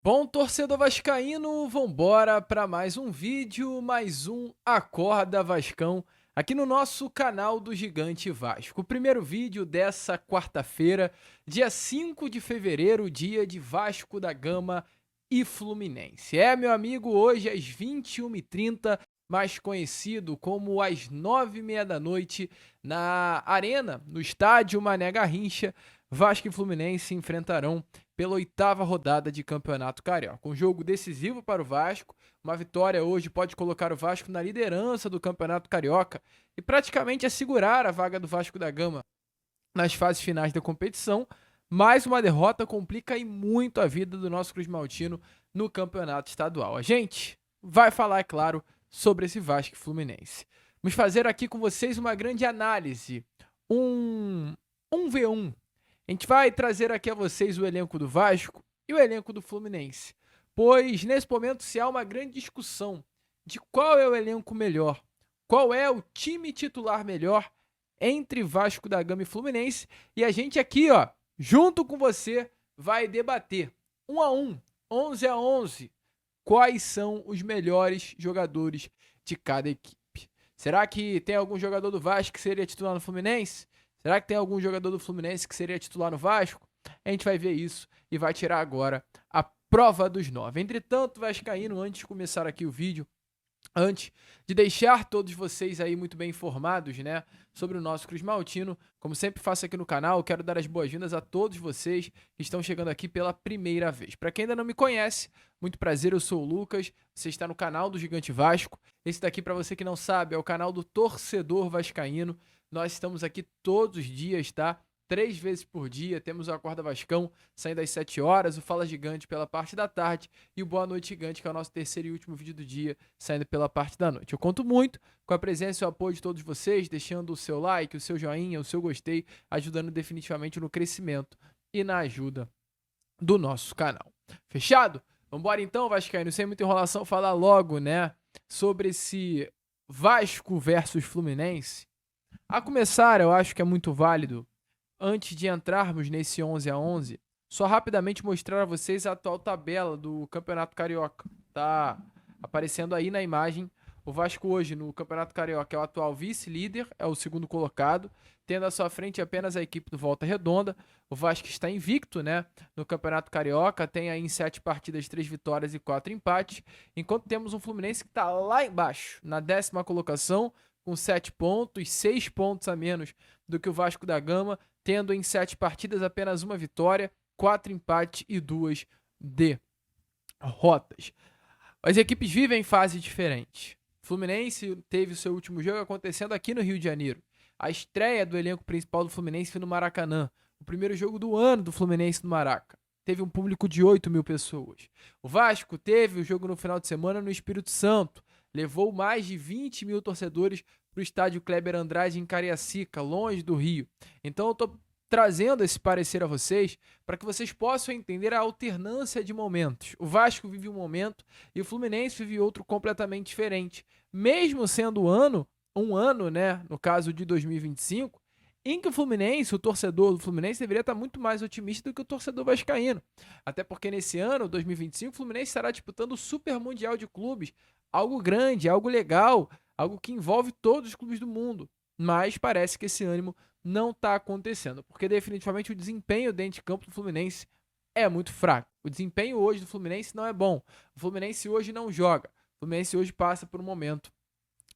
Bom, torcedor vascaíno, vambora para mais um vídeo, mais um Acorda Vascão, aqui no nosso canal do Gigante Vasco. O primeiro vídeo dessa quarta-feira, dia 5 de fevereiro, dia de Vasco da Gama e Fluminense. Meu amigo, hoje às 21h30, mais conhecido como às 9h30 da noite, na Arena, no estádio Mané Garrincha, Vasco e Fluminense se enfrentarão pela 8ª rodada de Campeonato Carioca. Um jogo decisivo para o Vasco. Uma vitória hoje pode colocar o Vasco na liderança do Campeonato Carioca e praticamente assegurar a vaga do Vasco da Gama nas fases finais da competição. Mais uma derrota complica e muito a vida do nosso Cruz Maltino no Campeonato Estadual. A gente vai falar, é claro, sobre esse Vasco e Fluminense. Vamos fazer aqui com vocês uma grande análise, um V1. A gente vai trazer aqui a vocês o elenco do Vasco e o elenco do Fluminense, pois nesse momento se há uma grande discussão de qual é o elenco melhor, qual é o time titular melhor entre Vasco da Gama e Fluminense, e a gente aqui, junto com você, vai debater 1 a 1, 11 a 11, quais são os melhores jogadores de cada equipe. Será que tem algum jogador do Vasco que seria titular no Fluminense? Será que tem algum jogador do Fluminense que seria titular no Vasco? A gente vai ver isso e vai tirar agora a prova dos 9. Entretanto, vascaíno, antes de começar aqui o vídeo, antes de deixar todos vocês aí muito bem informados, né, sobre o nosso Cruz Maltino, como sempre faço aqui no canal, eu quero dar as boas-vindas a todos vocês que estão chegando aqui pela primeira vez. Para quem ainda não me conhece, muito prazer, eu sou o Lucas, você está no canal do Gigante Vasco. Esse daqui, para você que não sabe, é o canal do Torcedor Vascaíno. Nós estamos aqui todos os dias, tá? 3 vezes por dia, temos o Acorda Vascão saindo às 7 horas, o Fala Gigante pela parte da tarde e o Boa Noite Gigante, que é o nosso terceiro e último vídeo do dia, saindo pela parte da noite. Eu conto muito com a presença e o apoio de todos vocês, deixando o seu like, o seu joinha, o seu gostei, ajudando definitivamente no crescimento e na ajuda do nosso canal. Fechado? Vambora então, Vascaíno, sem muita enrolação, falar logo, né, sobre esse Vasco versus Fluminense. A começar, eu acho que é muito válido, antes de entrarmos nesse 11 a 11, só rapidamente mostrar a vocês a atual tabela do Campeonato Carioca. Tá aparecendo aí na imagem. O Vasco hoje no Campeonato Carioca é o atual vice-líder, é o segundo colocado, tendo à sua frente apenas a equipe do Volta Redonda. O Vasco está invicto, né, no Campeonato Carioca, tem aí em 7 partidas 3 vitórias e 4 empates, enquanto temos um Fluminense que está lá embaixo, na 10ª colocação, com 7 pontos, 6 pontos a menos do que o Vasco da Gama, tendo em 7 partidas apenas uma vitória, 4 empates e 2 derrotas. As equipes vivem em fase diferente. Fluminense teve o seu último jogo acontecendo aqui no Rio de Janeiro. A estreia do elenco principal do Fluminense foi no Maracanã. O primeiro jogo do ano do Fluminense no Maraca. Teve um público de 8.000 pessoas. O Vasco teve o jogo no final de semana no Espírito Santo. Levou mais de 20.000 torcedores para o estádio Kleber Andrade em Cariacica, longe do Rio. Então eu estou trazendo esse parecer a vocês para que vocês possam entender a alternância de momentos. O Vasco vive um momento e o Fluminense vive outro completamente diferente. Mesmo sendo um ano, né, no caso de 2025, em que o Fluminense, o torcedor do Fluminense deveria estar muito mais otimista do que o torcedor vascaíno. Até porque nesse ano, 2025, o Fluminense estará disputando o Super Mundial de Clubes, algo grande, algo legal, algo que envolve todos os clubes do mundo. Mas parece que esse ânimo não está acontecendo, porque definitivamente o desempenho dentro de campo do Fluminense é muito fraco. O desempenho hoje do Fluminense não é bom. O Fluminense hoje não joga. O Fluminense hoje passa por um momento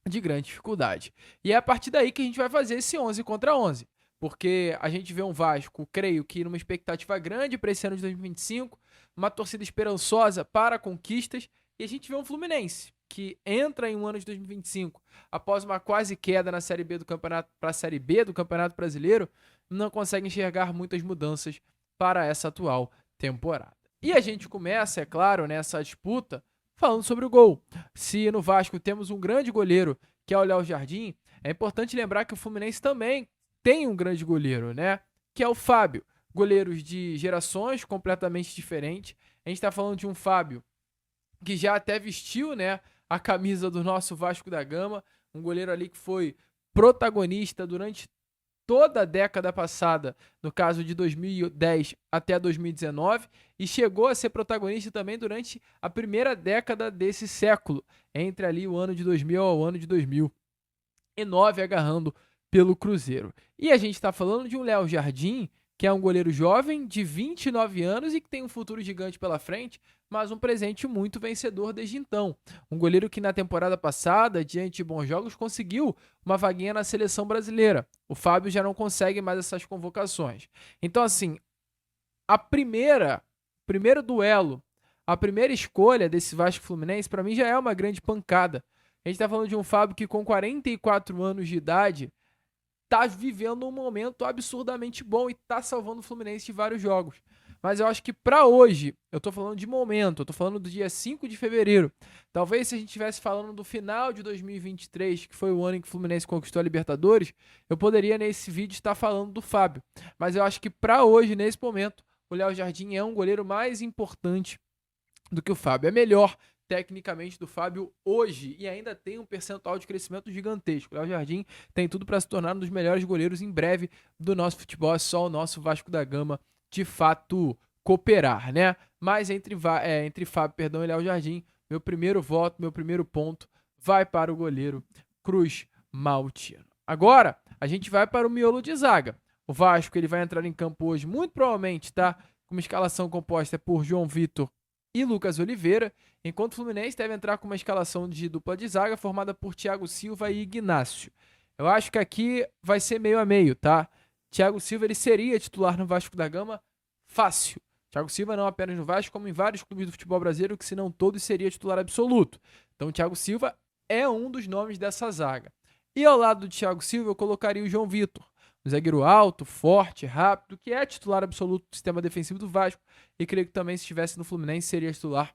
de grande dificuldade. E é a partir daí que a gente vai fazer esse 11 contra 11. Porque a gente vê um Vasco, creio que numa expectativa grande para esse ano de 2025, uma torcida esperançosa para conquistas, e a gente vê um Fluminense que entra em um ano de 2025 após uma quase queda na Série B do Campeonato para a Série B do Campeonato Brasileiro, não consegue enxergar muitas mudanças para essa atual temporada. E a gente começa, é claro, nessa disputa falando sobre o gol. Se no Vasco temos um grande goleiro, que é o Léo Jardim, é importante lembrar que o Fluminense também tem um grande goleiro, né? Que é o Fábio. Goleiros de gerações completamente diferentes. A gente está falando de um Fábio que já até vestiu, né, a camisa do nosso Vasco da Gama, um goleiro ali que foi protagonista durante toda a década passada, no caso de 2010 até 2019, e chegou a ser protagonista também durante a primeira década desse século, entre ali o ano de 2000 ao ano de 2009, agarrando pelo Cruzeiro. E a gente está falando de um Léo Jardim, que é um goleiro jovem, de 29 anos e que tem um futuro gigante pela frente, mas um presente muito vencedor desde então. Um goleiro que na temporada passada, diante de bons jogos, conseguiu uma vaguinha na seleção brasileira. O Fábio já não consegue mais essas convocações. Então, assim, primeiro duelo, a primeira escolha desse Vasco Fluminense, para mim já é uma grande pancada. A gente está falando de um Fábio que com 44 anos de idade tá vivendo um momento absurdamente bom e tá salvando o Fluminense de vários jogos. Mas eu acho que para hoje, eu tô falando de momento, eu tô falando do dia 5 de fevereiro. Talvez se a gente estivesse falando do final de 2023, que foi o ano em que o Fluminense conquistou a Libertadores, eu poderia nesse vídeo estar falando do Fábio. Mas eu acho que para hoje, nesse momento, o Léo Jardim é um goleiro mais importante do que o Fábio. É melhor tecnicamente do Fábio hoje e ainda tem um percentual de crescimento gigantesco. O Léo Jardim tem tudo para se tornar um dos melhores goleiros em breve do nosso futebol. É só o nosso Vasco da Gama de fato cooperar, né? Mas entre Fábio, e Léo Jardim, meu primeiro voto, meu primeiro ponto vai para o goleiro Cruz Maltino. Agora, a gente vai para o miolo de zaga. O Vasco ele vai entrar em campo hoje, muito provavelmente, tá? Com uma escalação composta por João Vitor e Lucas Oliveira, enquanto o Fluminense deve entrar com uma escalação de dupla de zaga formada por Thiago Silva e Ignacio. Eu acho que aqui vai ser meio a meio, tá? Thiago Silva ele seria titular no Vasco da Gama fácil. Thiago Silva não apenas no Vasco, como em vários clubes do futebol brasileiro, que se não todos seria titular absoluto. Então o Thiago Silva é um dos nomes dessa zaga. E ao lado do Thiago Silva eu colocaria o João Vitor, um zagueiro alto, forte, rápido, que é titular absoluto do sistema defensivo do Vasco, e creio que também se estivesse no Fluminense seria titular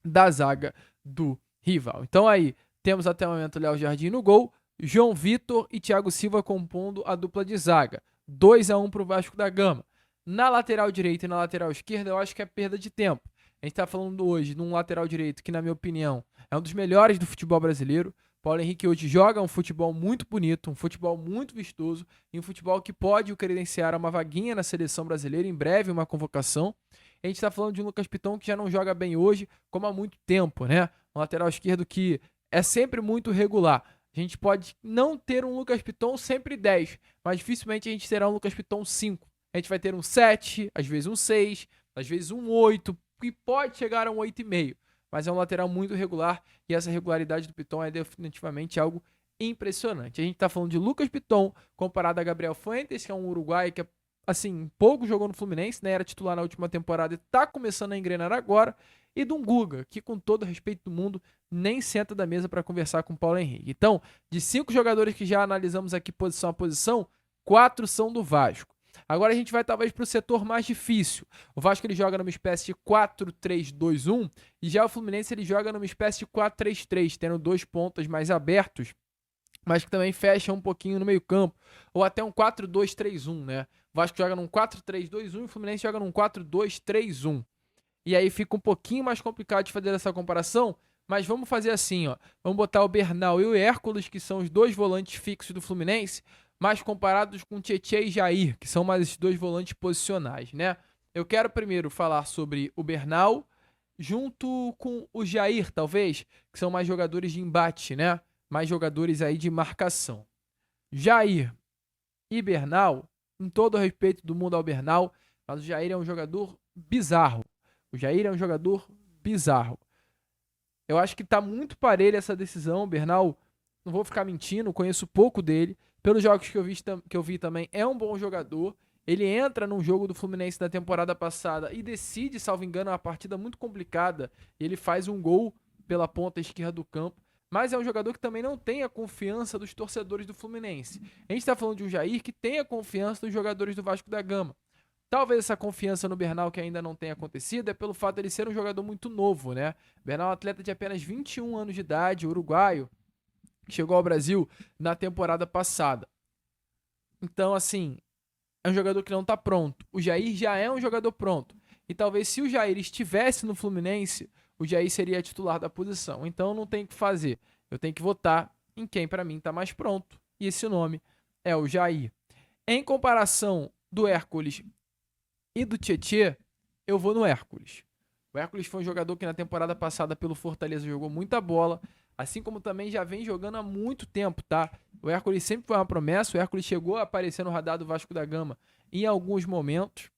da zaga do rival. Então aí, temos até o momento Léo Jardim no gol, João Vitor e Thiago Silva compondo a dupla de zaga. 2-1 para o Vasco da Gama. Na lateral direita e na lateral esquerda, eu acho que é perda de tempo. A gente está falando hoje de um lateral direito que, na minha opinião, é um dos melhores do futebol brasileiro. Paulo Henrique hoje joga um futebol muito bonito, um futebol muito vistoso, e um futebol que pode o credenciar a uma vaguinha na seleção brasileira, em breve uma convocação. A gente está falando de um Lucas Piton que já não joga bem hoje, como há muito tempo, né? Um lateral esquerdo que é sempre muito regular. A gente pode não ter um Lucas Piton sempre 10, mas dificilmente a gente terá um Lucas Piton 5. A gente vai ter um 7, às vezes um 6, às vezes um 8, que pode chegar a um 8,5. Mas é um lateral muito regular e essa regularidade do Piton é definitivamente algo impressionante. A gente está falando de Lucas Piton comparado a Gabriel Fuentes, que é um uruguaio que, assim, pouco jogou no Fluminense, né? Era titular na última temporada e está começando a engrenar agora. E de um Guga, que com todo o respeito do mundo, nem senta da mesa para conversar com o Paulo Henrique. Então, de 5 jogadores que já analisamos aqui posição a posição, 4 são do Vasco. Agora a gente vai talvez para o setor mais difícil. O Vasco ele joga numa espécie de 4-3-2-1 e já o Fluminense ele joga numa espécie de 4-3-3, tendo 2 pontas mais abertos, mas que também fecham um pouquinho no meio campo, ou até um 4-2-3-1, né? O Vasco joga num 4-3-2-1 e o Fluminense joga num 4-2-3-1. E aí fica um pouquinho mais complicado de fazer essa comparação, mas vamos fazer assim, ó. Vamos botar o Bernal e o Hércules, que são os 2 volantes fixos do Fluminense, mas comparados com Tietê e Jair, que são mais esses 2 volantes posicionais, né? Eu quero primeiro falar sobre o Bernal junto com o Jair, talvez, que são mais jogadores de embate, né? Mais jogadores aí de marcação. Jair e Bernal, com todo o respeito do mundo ao Bernal, mas o Jair é um jogador bizarro. O Jair é um jogador bizarro. Eu acho que tá muito parelho essa decisão. O Bernal, não vou ficar mentindo, conheço pouco dele. Pelos jogos que eu vi também, é um bom jogador. Ele entra num jogo do Fluminense da temporada passada e decide, salvo engano, uma partida muito complicada. Ele faz um gol pela ponta esquerda do campo. Mas é um jogador que também não tem a confiança dos torcedores do Fluminense. A gente está falando de um Jair que tem a confiança dos jogadores do Vasco da Gama. Talvez essa confiança no Bernal que ainda não tenha acontecido é pelo fato de ele ser um jogador muito novo, né? Bernal é um atleta de apenas 21 anos de idade, uruguaio, que chegou ao Brasil na temporada passada. Então, assim, é um jogador que não tá pronto. O Jair já é um jogador pronto. E talvez se o Jair estivesse no Fluminense, o Jair seria titular da posição. Então não tem o que fazer. Eu tenho que votar em quem para mim tá mais pronto. E esse nome é o Jair. Em comparação do Hércules e do Tietê, eu vou no Hércules. O Hércules foi um jogador que na temporada passada pelo Fortaleza jogou muita bola, assim como também já vem jogando há muito tempo, tá? O Hércules sempre foi uma promessa, o Hércules chegou a aparecer no radar do Vasco da Gama em alguns momentos,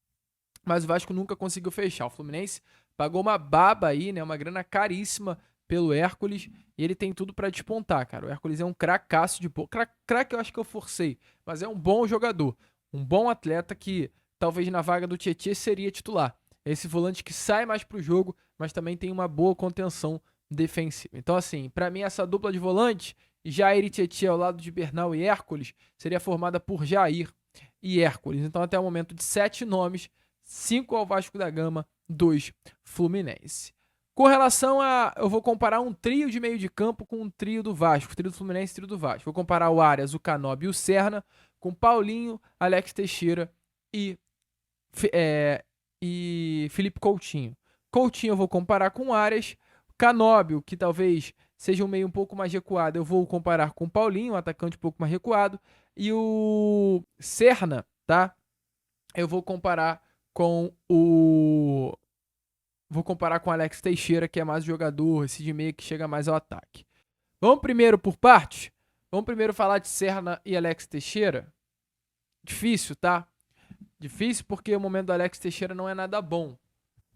mas o Vasco nunca conseguiu fechar. O Fluminense pagou uma baba aí, né, uma grana caríssima pelo Hércules, e ele tem tudo pra despontar, cara. O Hércules é um cracaço de bola. Craque eu acho que eu forcei, mas é um bom jogador, um bom atleta que talvez na vaga do Tietê seria titular. Esse volante que sai mais pro jogo, mas também tem uma boa contenção defensiva. Então, assim, pra mim essa dupla de volante, Jair e Tietê ao lado de Bernal e Hércules, seria formada por Jair e Hércules. Então, até o momento de 7 nomes, 5 ao Vasco da Gama, 2 Fluminense. Com relação a... Eu vou comparar um trio de meio de campo com um trio do Vasco. Trio do Fluminense e trio do Vasco. Vou comparar o Arias, o Canobi e o Serna com Paulinho, Alex Teixeira e, e Felipe Coutinho. Coutinho eu vou comparar com o Arias. Canóbio, que talvez seja um meio um pouco mais recuado, eu vou comparar com o Paulinho, um atacante um pouco mais recuado. E o Serna, tá? Eu vou comparar com o... Vou comparar com o Alex Teixeira, que é mais jogador, esse de meia que chega mais ao ataque. Vamos primeiro por partes? Vamos primeiro falar de Serna e Alex Teixeira? Difícil, tá? Difícil porque o momento do Alex Teixeira não é nada bom.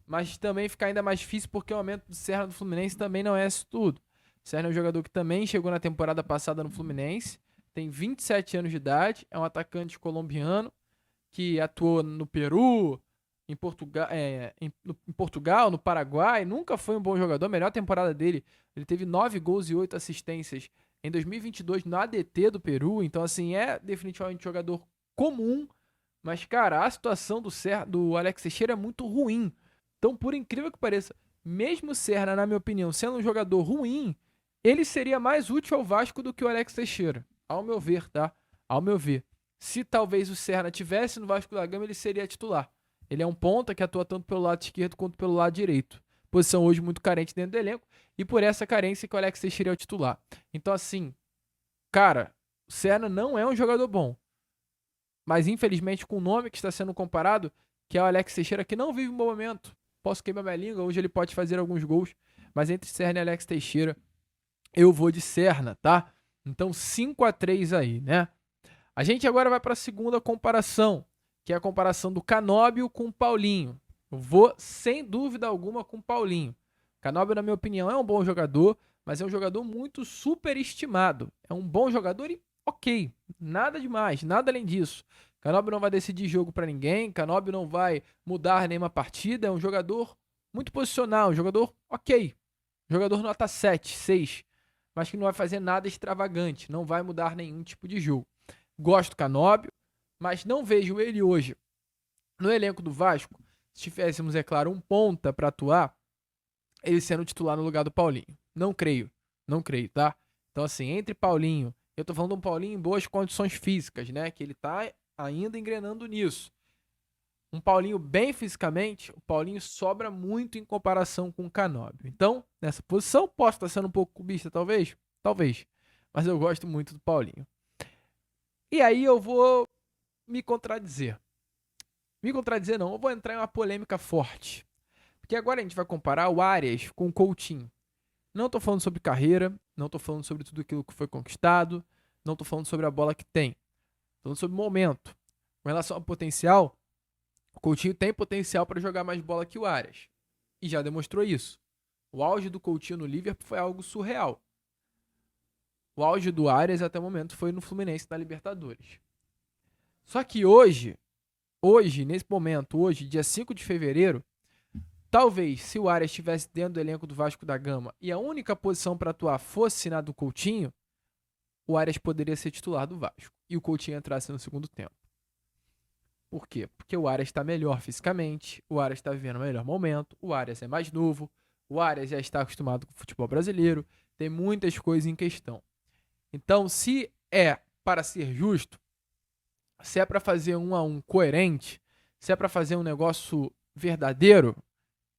Mas também fica ainda mais difícil porque o momento do Serna do Fluminense também não é isso tudo. O Serna é um jogador que também chegou na temporada passada no Fluminense, tem 27 anos de idade, é um atacante colombiano que atuou no Peru, em Portugal, no Paraguai, nunca foi um bom jogador. A melhor temporada dele, ele teve 9 gols e 8 assistências em 2022 no ADT do Peru. Então, assim, é definitivamente um jogador comum. Mas, cara, a situação do Alex Teixeira é muito ruim. Então, por incrível que pareça, mesmo o Serna, na minha opinião, sendo um jogador ruim, ele seria mais útil ao Vasco do que o Alex Teixeira. Ao meu ver, tá? Ao meu ver. Se talvez o Serna tivesse no Vasco da Gama, ele seria titular. Ele é um ponta que atua tanto pelo lado esquerdo quanto pelo lado direito. Posição hoje muito carente dentro do elenco. E por essa carência que o Alex Teixeira é o titular. Então, assim, cara, o Serna não é um jogador bom. Mas, infelizmente, com o nome que está sendo comparado, que é o Alex Teixeira, que não vive um bom momento. Posso queimar minha língua, hoje ele pode fazer alguns gols. Mas entre Serna e Alex Teixeira, eu vou de Serna, tá? Então, 5-3 aí, né? A gente agora vai para a segunda comparação, que é a comparação do Canóbio com o Paulinho. Eu vou, sem dúvida alguma, com o Paulinho. Canóbio, na minha opinião, é um bom jogador, mas é um jogador muito superestimado. É um bom jogador e ok, nada demais, nada além disso. Canóbio não vai decidir jogo para ninguém, Canóbio não vai mudar nenhuma partida, é um jogador muito posicional, um jogador ok. Jogador nota 7, 6, mas que não vai fazer nada extravagante, não vai mudar nenhum tipo de jogo. Gosto do Canóbio, mas não vejo ele hoje no elenco do Vasco. Se tivéssemos, é claro, um ponta para atuar, ele sendo titular no lugar do Paulinho. Não creio, tá? Então, assim, entre Paulinho, eu tô falando de um Paulinho em boas condições físicas, né? Que ele tá ainda engrenando nisso. Um Paulinho bem fisicamente, o Paulinho sobra muito em comparação com o Canóbio. Então, nessa posição, posso estar sendo um pouco cubista, talvez? Talvez. Mas eu gosto muito do Paulinho. E aí eu vou me contradizer. Me contradizer não, eu vou entrar em uma polêmica forte. Porque agora a gente vai comparar o Arias com o Coutinho. Não tô falando sobre carreira, não tô falando sobre tudo aquilo que foi conquistado, não tô falando sobre a bola que tem. Tô falando sobre o momento. Com relação ao potencial, o Coutinho tem potencial para jogar mais bola que o Arias. E já demonstrou isso. O auge do Coutinho no Liverpool foi algo surreal. O auge do Arias até o momento foi no Fluminense na Libertadores. Só que hoje, nesse momento, hoje, dia 5 de fevereiro, talvez se o Arias estivesse dentro do elenco do Vasco da Gama e a única posição para atuar fosse na do Coutinho, o Arias poderia ser titular do Vasco e o Coutinho entrasse no segundo tempo. Por quê? Porque o Arias está melhor fisicamente, o Arias está vivendo o melhor momento, o Arias é mais novo, o Arias já está acostumado com o futebol brasileiro, tem muitas coisas em questão. Então, se é para ser justo, se é para fazer 1-1 coerente, se é para fazer um negócio verdadeiro,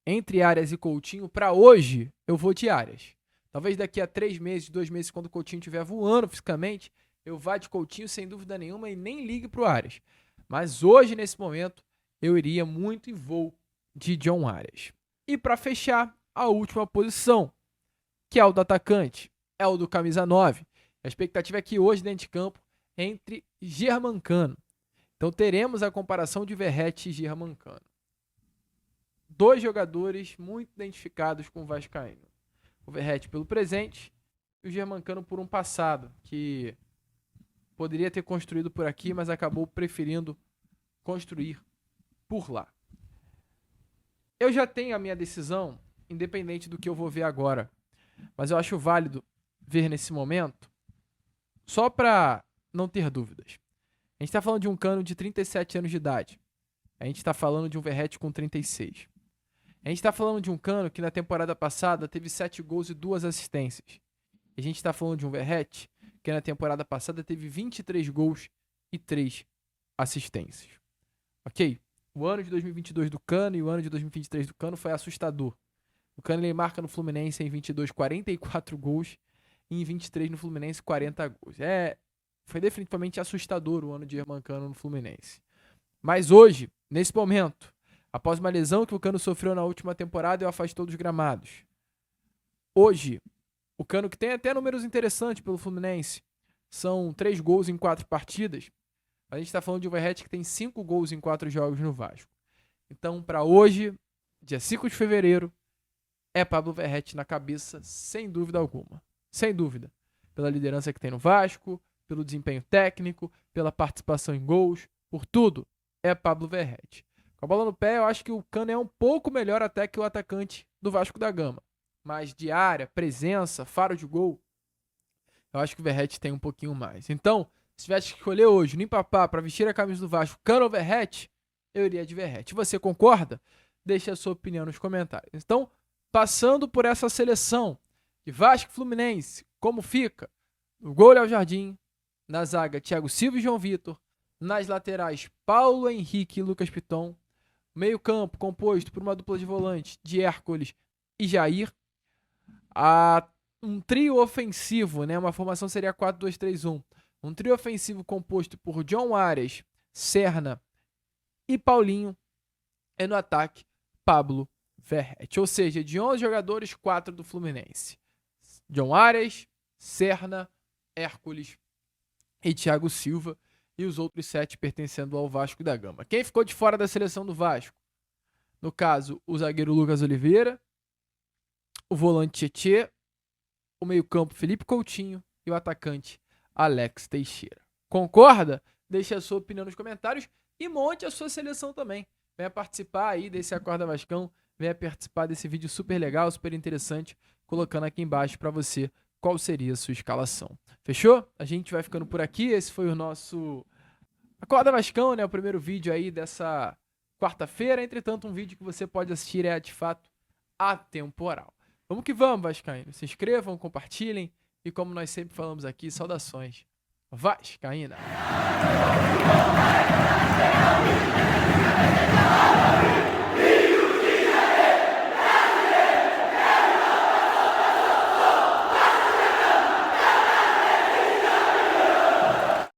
entre Arias e Coutinho, para hoje, eu vou de Arias. Talvez daqui a 3 meses, 2 meses, quando o Coutinho estiver voando fisicamente, eu vá de Coutinho sem dúvida nenhuma e nem ligue pro Arias. Mas hoje, nesse momento, eu iria muito em voo de John Arias. E para fechar, a última posição, que é o do atacante, é o do camisa 9. A expectativa é que hoje, dentro de campo, entre Germancano. Então teremos a comparação de Verratti e Germancano. Dois jogadores muito identificados com o vascaíno. O Verratti pelo presente e o Germancano por um passado, que poderia ter construído por aqui, mas acabou preferindo construir por lá. Eu já tenho a minha decisão, independente do que eu vou ver agora. Mas eu acho válido ver nesse momento, só para não ter dúvidas. A gente está falando de um Cano de 37 anos de idade. A gente está falando de um Verratti com 36. A gente está falando de um Cano que na temporada passada teve 7 gols e 2 assistências. A gente está falando de um Verratti que na temporada passada teve 23 gols e 3 assistências. Ok? O ano de 2022 do Cano e o ano de 2023 do Cano foi assustador. O Cano ele marca no Fluminense em 22 44 gols e em 23 no Fluminense 40 gols. Foi definitivamente assustador o ano de Germancano no Fluminense. Mas hoje, nesse momento, após uma lesão que o Cano sofreu na última temporada e o afastou dos gramados. Hoje, o Cano, que tem até números interessantes pelo Fluminense, são 3 gols em 4 partidas. A gente está falando de um Verratti que tem 5 gols em 4 jogos no Vasco. Então, para hoje, dia 5 de fevereiro, é Pablo Verratti na cabeça, sem dúvida alguma. Sem dúvida. Pela liderança que tem no Vasco, pelo desempenho técnico, pela participação em gols, por tudo, é Pablo Verratti. Com a bola no pé, eu acho que o Cano é um pouco melhor até que o atacante do Vasco da Gama. Mas de área, presença, faro de gol, eu acho que o Verratti tem um pouquinho mais. Então, se tivesse que escolher hoje, no empapá, para vestir a camisa do Vasco, Cano ou Verratti, eu iria de Verratti. Você concorda? Deixe a sua opinião nos comentários. Então, passando por essa seleção de Vasco e Fluminense, como fica? No gol, Léo Jardim. Na zaga, Thiago Silva e João Vitor. Nas laterais, Paulo Henrique e Lucas Piton. Meio campo, composto por uma dupla de volante de Hércules e Jair. Um trio ofensivo, né? Uma formação seria 4-2-3-1. Um trio ofensivo composto por John Arias, Serna e Paulinho. E no ataque, Pablo Verratti. Ou seja, de 11 jogadores, 4 do Fluminense. John Arias, Serna, Hércules e Thiago Silva. E os outros 7 pertencendo ao Vasco da Gama. Quem ficou de fora da seleção do Vasco? No caso, o zagueiro Lucas Oliveira, o volante Tietê, o meio-campo Felipe Coutinho e o atacante Alex Teixeira. Concorda? Deixe a sua opinião nos comentários e monte a sua seleção também. Venha participar aí desse Acorda Vascão, venha participar desse vídeo super legal, super interessante, colocando aqui embaixo para você qual seria a sua escalação. Fechou? A gente vai ficando por aqui. Esse foi o nosso Acorda Vascão, né? O primeiro vídeo aí dessa quarta-feira. Entretanto, um vídeo que você pode assistir de fato atemporal. Vamos que vamos, vascaíno. Se inscrevam, compartilhem e, como nós sempre falamos aqui, saudações vascaína.